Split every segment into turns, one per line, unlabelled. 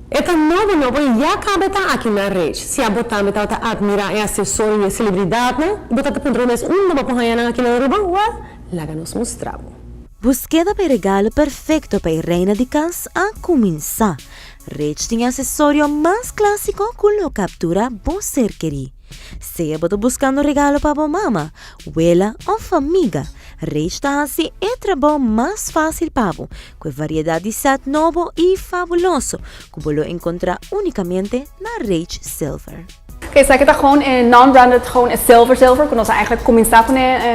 Esta novo ya cabe ta aqui na rede. Se a botar metal ta admira e assessor e celebridade, né? Botar ta padrões uma para aqui na Aruba, lá nos mostramos.
Búsqueda de regalo perfecto para a reina de casa a começar. Rede tem acessório mais clássico que lo captura bom ser querido. Se você buscando regalo para a mama, abuela ou família, Rede está assim é trabalho mais fácil para você, com variedade de set novo e fabuloso, que você encontrar unicamente na Rede Silver.
Oké, zeg het gewoon non-branded, gewoon silver, que nós eigenlijk começar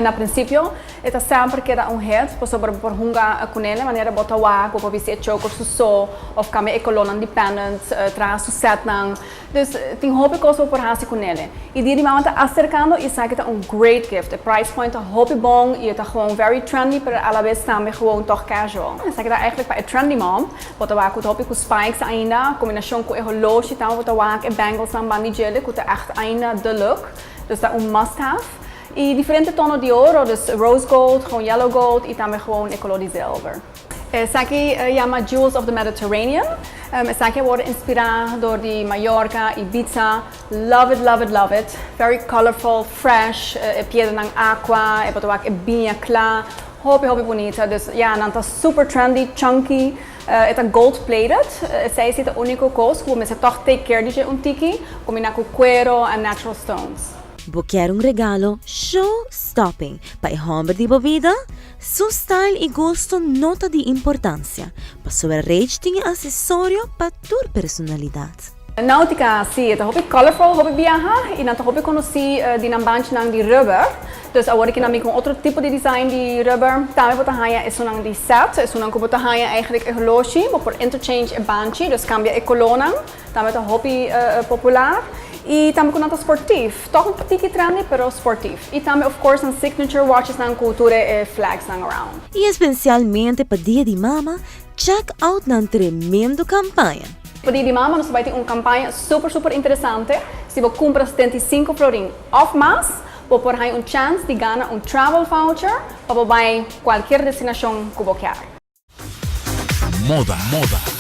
na princípio. Eta sempre que dá head, por sobre por hunga com ele, maneira botar wak, por viser choker so, of kame ecolon independent, traz o set nang. Dus tem hobby coisa por hasi com ele. E die mama tá acercando e sabe que tá great gift. The price point tá hobby bom e tá gewoon very trendy, pero à la vez também gewoon toch casual. E sabe que tá eigenlijk para a trendy mom, botar wak com hobby com spikes ainda, combinação com horloge tá, botar wak e bangles na bandijele, que tá echt ainda de look. Dus tá must have. E diferente tono de ouro, dus rose gold, gewoon yellow gold e também gewoon color de silver. Essa aqui chama Jewels of the Mediterranean. Essa aqui wordt inspirado door de Mallorca, Ibiza. Love it, love it, love it. Very colorful, fresh, piede ng aqua, e potowak e binha kla. Hobby bonita. Dus ja, nanta super trendy, chunky. Esta gold plated. Essa é a única coisa que você toch take care de um tiki, combina com cuero and natural stones.
Quer regalo show-stopping para o homem de bebida? Seu style e gosto nota de importância. Para sua rede tem acessório para tua personalidade.
Nautica, sim, é hobby colorful, hobby viajar e não hobby conhecer de nambanch nang de rubber. Dus agora aqui nami com outro tipo de design de rubber. Também botar haia é nang de set, é nang botar haia eigenlijk é horloge, por interchange é banchi, dus cambia é colona. Também é hobby popular. E também com nota sportivo, toch um pouquinho trendy, pero sportivo. E também, of course, um signature watches na cultura e flags na around.
E especialmente para dia de mama, check out na tremendo campanha.
Para dia de mama, nós vamos ter uma campanha super interessante. Se você compra 75 florin of mais, você pode ter uma chance de ganhar um travel voucher para qualquer destinação que você quer.
Moda.